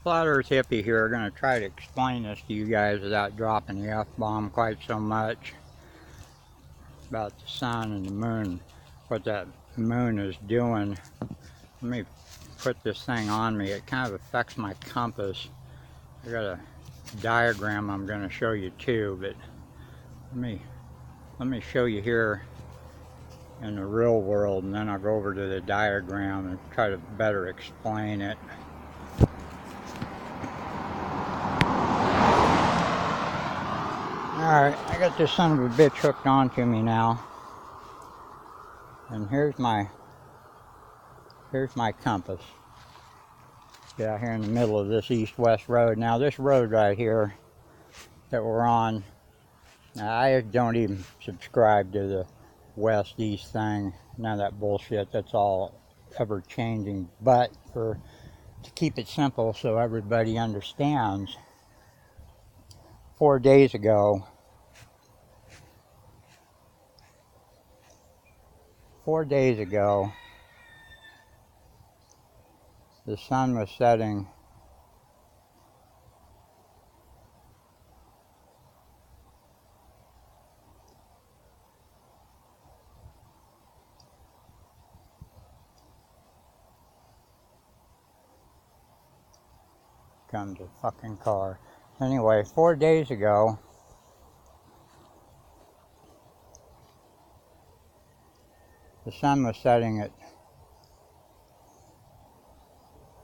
Flat Earth hippie here. Going to try to explain this to you guys without dropping the F-bomb quite so much about the sun and the moon, what that moon is doing. Let me put this thing on me. It kind of affects my compass. I got a diagram I'm going to show you too, but let me show you here in the real world, and then I'll go over to the diagram and try to better explain it. Alright, I got this son of a bitch hooked onto me now. And here's my compass. Get out here in the middle of this east-west road. Now this road right here that we're on, I don't even subscribe to the west-east thing. None of that bullshit. That's all ever changing. But to keep it simple so everybody understands, 4 days ago, the sun was setting comes a fucking car. Anyway, 4 days ago, the sun was setting at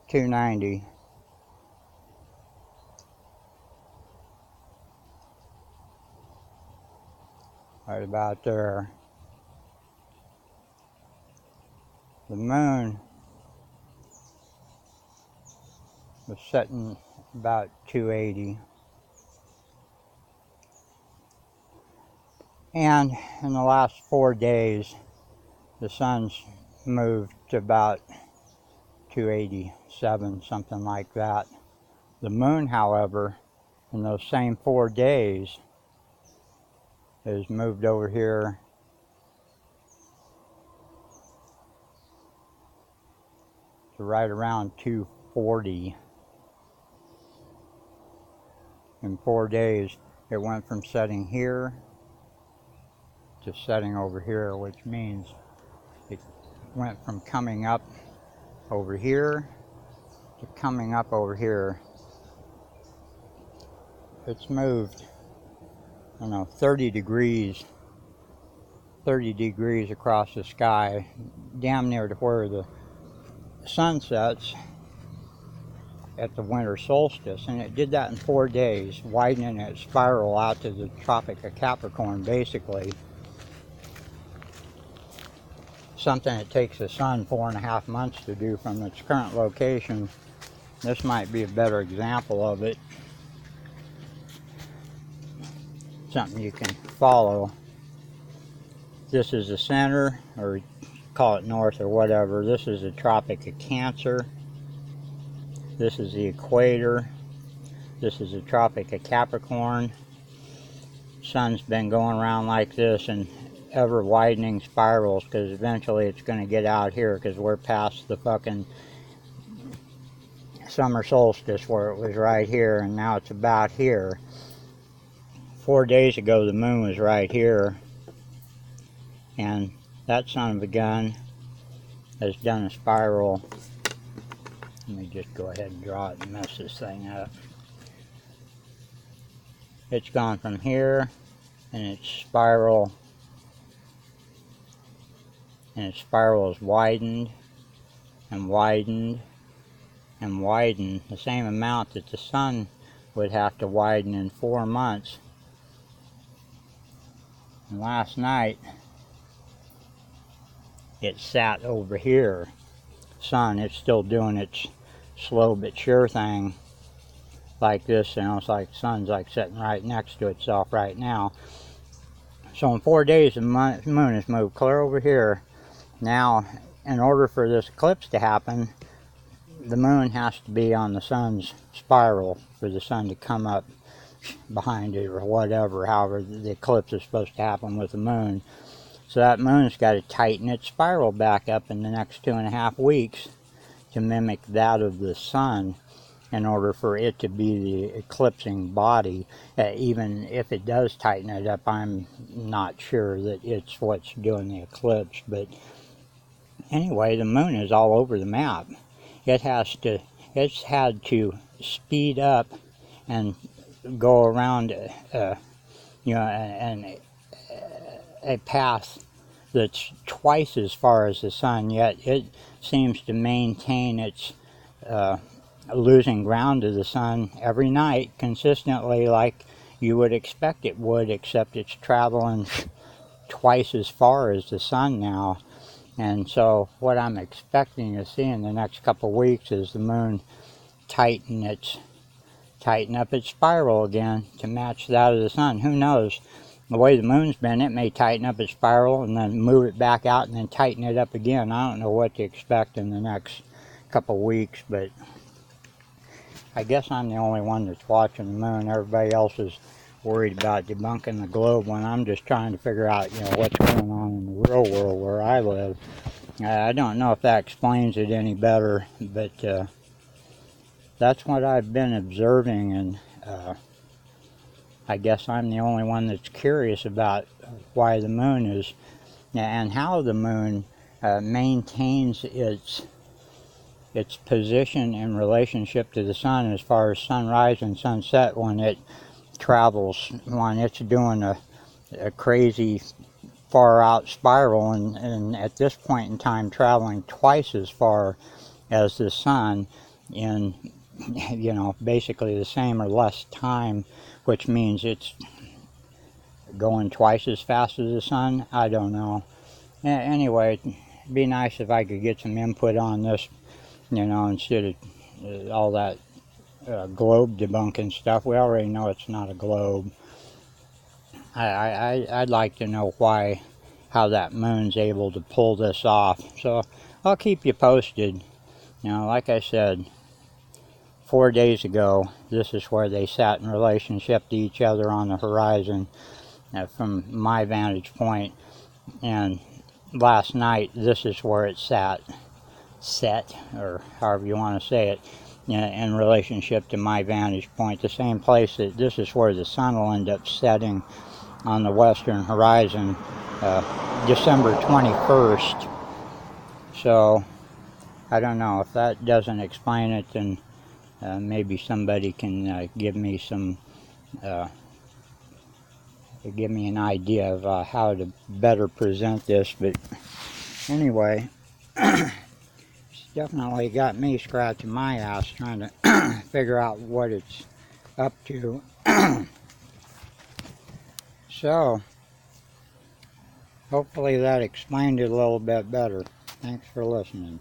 290. Right about there. The moon was setting about 280. And in the last 4 days, the sun's moved to about 287, something like that. The moon, however, in those same 4 days, has moved over here to right around 240. In 4 days, it went from setting here to setting over here, which means it went from coming up over here to coming up over here. It's moved, I don't know, 30 degrees across the sky, damn near to where the sun sets at the winter solstice. And it did that in 4 days, widening its spiral out to the Tropic of Capricorn, basically. Something that takes the sun 4.5 months to do from its current location. This might be a better example of it. Something you can follow. This is the center, or call it north or whatever. This is the Tropic of Cancer. This is the equator. This is the Tropic of Capricorn. Sun's been going around like this in ever widening spirals, because eventually it's going to get out here, because we're past the fucking summer solstice where it was right here, and now it's about here. 4 days ago the moon was right here, and that son of a gun has done a spiral. Let me just go ahead and draw it and mess this thing up. It's gone from here, and its spiral is widened and widened and widened, the same amount that the sun would have to widen in 4 months. And last night it sat over here. Sun, it's still doing its slow but sure thing like this, you know. It's like the sun's like sitting right next to itself right now. So in 4 days the moon has moved clear over here. Now, in order for this eclipse to happen, the moon has to be on the sun's spiral for the sun to come up behind it, or whatever, however the eclipse is supposed to happen with the moon. So that moon's got to tighten its spiral back up in the next 2.5 weeks to mimic that of the sun. in order for it to be the eclipsing body. Even if it does tighten it up, I'm not sure that it's what's doing the eclipse. But anyway, the moon is all over the map. It's had to speed up and go around, a path that's twice as far as the sun, yet it seems to maintain its losing ground to the sun every night consistently, like you would expect it would, except it's traveling twice as far as the sun now. And so what I'm expecting to see in the next couple of weeks is the moon tighten up its spiral again to match that of the sun. Who knows? The way the moon's been, it may tighten up its spiral and then move it back out and then tighten it up again. I don't know what to expect in the next couple of weeks, but I guess I'm the only one that's watching the moon. Everybody else is worried about debunking the globe when I'm just trying to figure out, what's going on in the real world where I live. I don't know if that explains it any better, but that's what I've been observing, and I guess I'm the only one that's curious about why the moon is, and how the moon maintains its position in relationship to the sun as far as sunrise and sunset when it travels, when it's doing a crazy far out spiral, and at this point in time traveling twice as far as the sun in basically the same or less time, which means it's going twice as fast as the sun. I don't know. Anyway, it'd be nice if I could get some input on this, instead of all that globe debunking stuff. We already know it's not a globe. I'd like to know how that moon's able to pull this off. So I'll keep you posted. Like I said, 4 days ago, this is where they sat in relationship to each other on the horizon from my vantage point. And last night, this is where it set, or however you want to say it, in relationship to my vantage point. The same place that this is where the sun will end up setting on the western horizon, December 21st. So I don't know if that doesn't explain it, then maybe somebody can give me an idea of how to better present this. But anyway, it's definitely got me scratching my ass trying to figure out what it's up to. So hopefully that explained it a little bit better. Thanks for listening.